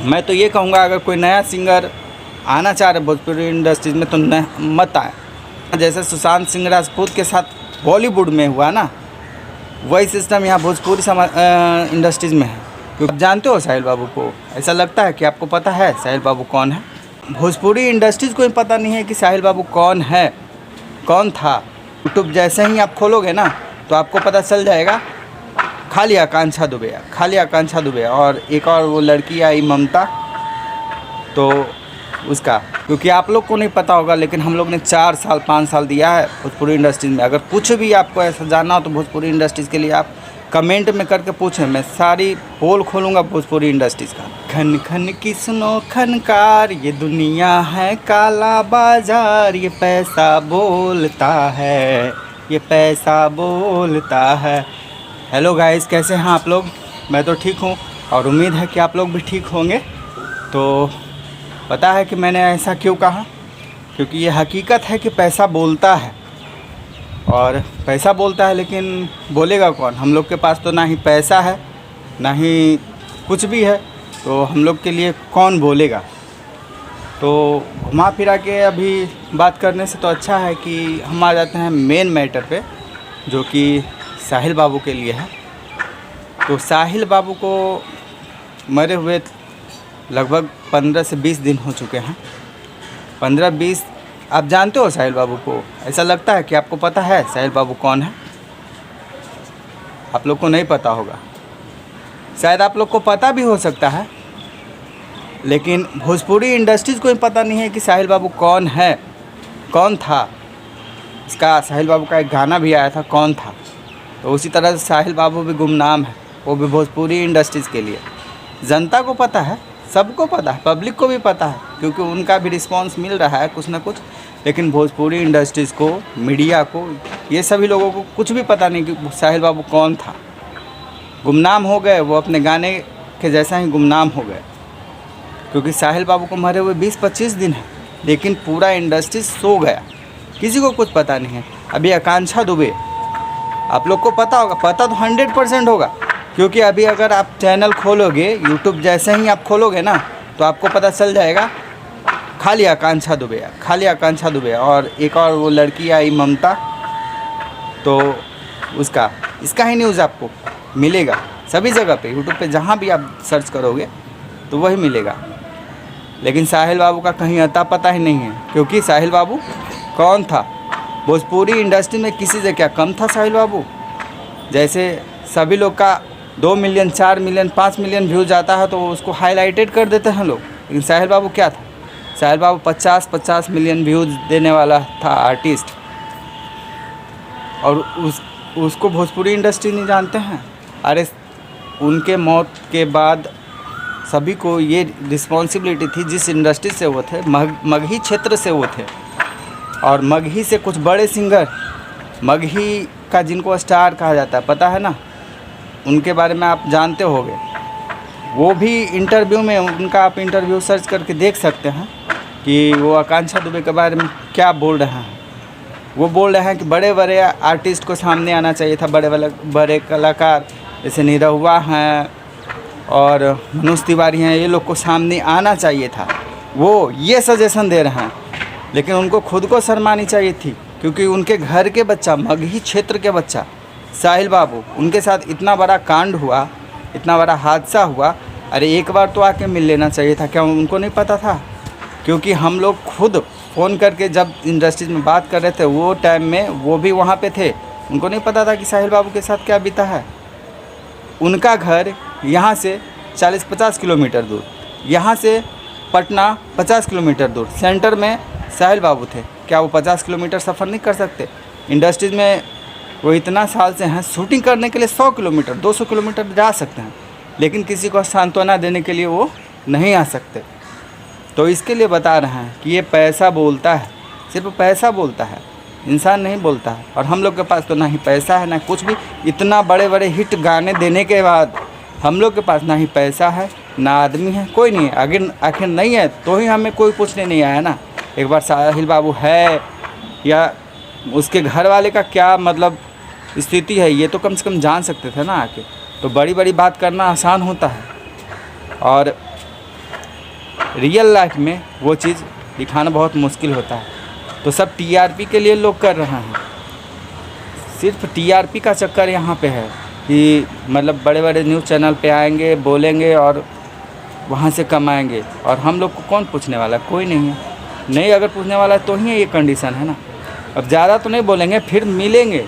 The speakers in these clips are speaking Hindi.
मैं तो ये कहूँगा अगर कोई नया सिंगर आना चाह रहे भोजपुरी इंडस्ट्रीज में तो मत आए। जैसे सुशांत सिंह राजपूत के साथ बॉलीवुड में हुआ ना, वही सिस्टम यहाँ भोजपुरी इंडस्ट्रीज़ में है। क्योंकि आप जानते हो साहिल बाबू को, ऐसा लगता है कि आपको पता है साहिल बाबू कौन है। भोजपुरी इंडस्ट्रीज़ को ही पता नहीं है कि साहिल बाबू कौन है, कौन था। यूट्यूब जैसे ही आप खोलोगे ना तो आपको पता चल जाएगा, खाली आकांक्षा दुबे, खाली आकांक्षा दुबे और एक और वो लड़की आई ममता, तो उसका, क्योंकि आप लोग को नहीं पता होगा लेकिन हम लोग ने 4 साल 5 साल दिया है भोजपुरी इंडस्ट्रीज़ में। अगर कुछ भी आपको ऐसा जानना हो तो भोजपुरी इंडस्ट्रीज़ के लिए आप कमेंट में करके पूछें, मैं सारी पोल खोलूँगा भोजपुरी इंडस्ट्रीज़ का। खन खन की सुनो खनकार, ये दुनिया है काला बाजार, ये पैसा बोलता है, ये पैसा बोलता है। हेलो गाइस, कैसे हैं आप लोग? मैं तो ठीक हूँ और उम्मीद है कि आप लोग भी ठीक होंगे। तो पता है कि मैंने ऐसा क्यों कहा? क्योंकि ये हकीकत है कि पैसा बोलता है और पैसा बोलता है, लेकिन बोलेगा कौन? हम लोग के पास तो ना ही पैसा है ना ही कुछ भी है, तो हम लोग के लिए कौन बोलेगा? तो घुमा फिरा के अभी बात करने से तो अच्छा है कि हम आ जाते हैं मेन मैटर पे, जो कि साहिल बाबू के लिए है। तो साहिल बाबू को मरे हुए लगभग 15 से 20 दिन हो चुके हैं। 15-20। आप जानते हो साहिल बाबू को? ऐसा लगता है कि आपको पता है साहिल बाबू कौन है। आप लोग को नहीं पता होगा, शायद आप लोग को पता भी हो सकता है, लेकिन भोजपुरी इंडस्ट्रीज़ को ही पता नहीं है कि साहिल बाबू कौन है, कौन था। इसका साहिल बाबू का एक गाना भी आया था, कौन था। तो उसी तरह से साहिल बाबू भी गुमनाम है, वो भी भोजपुरी इंडस्ट्रीज़ के लिए। जनता को पता है, सबको पता है, पब्लिक को भी पता है, क्योंकि उनका भी रिस्पांस मिल रहा है कुछ ना कुछ। लेकिन भोजपुरी इंडस्ट्रीज़ को, मीडिया को, ये सभी लोगों को कुछ भी पता नहीं कि साहिल बाबू कौन था। गुमनाम हो गए, वो अपने गाने के जैसा ही गुमनाम हो गए। क्योंकि साहिल बाबू को मरे हुए 20-25 दिन है, लेकिन पूरा इंडस्ट्री सो गया, किसी को कुछ पता नहीं है। अभी आकांक्षा दुबे, आप लोग को पता होगा, पता तो 100% होगा, क्योंकि अभी अगर आप चैनल खोलोगे, यूट्यूब जैसे ही आप खोलोगे ना तो आपको पता चल जाएगा, खाली आकांक्षा दुबे, खाली आकांक्षा दुबे और एक और वो लड़की आई ममता, तो इसका ही न्यूज़ आपको मिलेगा सभी जगह पे। यूट्यूब पे जहाँ भी आप सर्च करोगे तो वही मिलेगा। लेकिन साहिल बाबू का कहीं अता पता ही नहीं है। क्योंकि साहिल बाबू कौन था? भोजपुरी इंडस्ट्री में किसी से क्या कम था साहिल बाबू? जैसे सभी लोग का 2 मिलियन, 4 मिलियन, 5 मिलियन व्यूज़ आता है तो उसको हाईलाइटेड कर देते हैं लोग। लेकिन साहिल बाबू क्या था? साहिल बाबू 50-50 मिलियन व्यूज़ देने वाला था आर्टिस्ट, और उसको भोजपुरी इंडस्ट्री नहीं जानते हैं। अरे उनके मौत के बाद सभी को ये रिस्पॉन्सिबिलिटी थी, जिस इंडस्ट्री से वो थे, मगही क्षेत्र से वो थे, और मगही से कुछ बड़े सिंगर, मगही का जिनको स्टार कहा जाता है, पता है ना, उनके बारे में आप जानते होंगे। वो भी इंटरव्यू में, उनका आप इंटरव्यू सर्च करके देख सकते हैं कि वो आकांक्षा दुबे के बारे में क्या बोल रहे हैं। वो बोल रहे हैं कि बड़े बड़े आर्टिस्ट को सामने आना चाहिए था, बड़े कलाकार जैसे निरहुआ हैं और मनोज तिवारी हैं, ये लोग को सामने आना चाहिए था। वो ये सजेशन दे रहे हैं, लेकिन उनको खुद को शर्मानी चाहिए थी, क्योंकि उनके घर के बच्चा, मगही क्षेत्र के बच्चा साहिल बाबू, उनके साथ इतना बड़ा कांड हुआ, इतना बड़ा हादसा हुआ। अरे एक बार तो आके मिल लेना चाहिए था। क्या उनको नहीं पता था? क्योंकि हम लोग खुद फ़ोन करके जब इंडस्ट्रीज़ में बात कर रहे थे, वो टाइम में वो भी वहाँ पे थे, उनको नहीं पता था कि साहिल बाबू के साथ क्या बीता है। उनका घर यहाँ से 40-50 किलोमीटर दूर, यहाँ से पटना 50 किलोमीटर दूर, सेंटर में साहिल बाबू थे। क्या वो 50 किलोमीटर सफ़र नहीं कर सकते? इंडस्ट्रीज़ में वो इतना साल से हैं, शूटिंग करने के लिए 100 किलोमीटर 200 किलोमीटर जा सकते हैं, लेकिन किसी को सांत्वना देने के लिए वो नहीं आ सकते। तो इसके लिए बता रहे हैं कि ये पैसा बोलता है, सिर्फ पैसा बोलता है, इंसान नहीं बोलता है। और हम लोग के पास तो ना ही पैसा है ना कुछ भी। इतना बड़े बड़े हिट गाने देने के बाद हम लोग के पास ना ही पैसा है ना आदमी है, कोई नहीं है। आखिर नहीं है तो ही हमें कोई पूछने नहीं आया ना। एक बार साहिल बाबू है या उसके घर वाले का क्या मतलब स्थिति है, ये तो कम से कम जान सकते थे ना आके। तो बड़ी बड़ी बात करना आसान होता है। और रियल लाइफ में वो चीज़ दिखाना बहुत मुश्किल होता है। तो सब टीआरपी के लिए लोग कर रहे हैं, सिर्फ टीआरपी का चक्कर यहाँ पे है कि मतलब बड़े बड़े न्यूज़ चैनल पे आएंगे, बोलेंगे और वहाँ से कमाएंगे। और हम लोग को कौन पूछने वाला है? कोई नहीं है। नहीं अगर पूछने वाला है तो ही ये कंडीशन है ना। अब ज़्यादा तो नहीं बोलेंगे, फिर मिलेंगे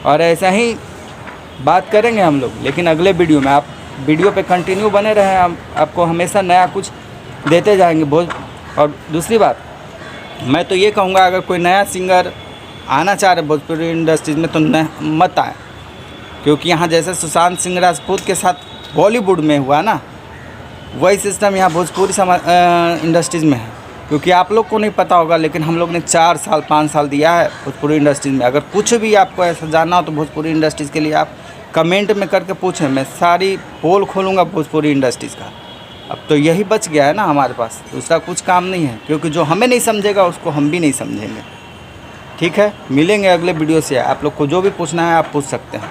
और ऐसा ही बात करेंगे हम लोग। लेकिन अगले वीडियो में आप वीडियो पे कंटिन्यू बने रहें, हम आपको हमेशा नया कुछ देते जाएंगे। बहुत और दूसरी बात मैं तो ये कहूँगा, अगर कोई नया सिंगर आना चाह रहे भोजपुरी इंडस्ट्रीज़ में तो मत आए, क्योंकि यहाँ जैसे सुशांत सिंह राजपूत के साथ बॉलीवुड में हुआ ना, वही सिस्टम यहाँ भोजपुरी इंडस्ट्रीज़ में है। क्योंकि आप लोग को नहीं पता होगा, लेकिन हम लोग ने 4 साल 5 साल दिया है भोजपुरी इंडस्ट्रीज़ में। अगर कुछ भी आपको ऐसा जानना हो तो भोजपुरी इंडस्ट्रीज़ के लिए आप कमेंट में करके पूछें, मैं सारी पोल खोलूँगा भोजपुरी इंडस्ट्रीज़ का। अब तो यही बच गया है ना हमारे पास, दूसरा कुछ काम नहीं है। क्योंकि जो हमें नहीं समझेगा उसको हम भी नहीं समझेंगे। ठीक है, मिलेंगे अगले वीडियो से। आप लोग को जो भी पूछना है आप पूछ सकते हैं।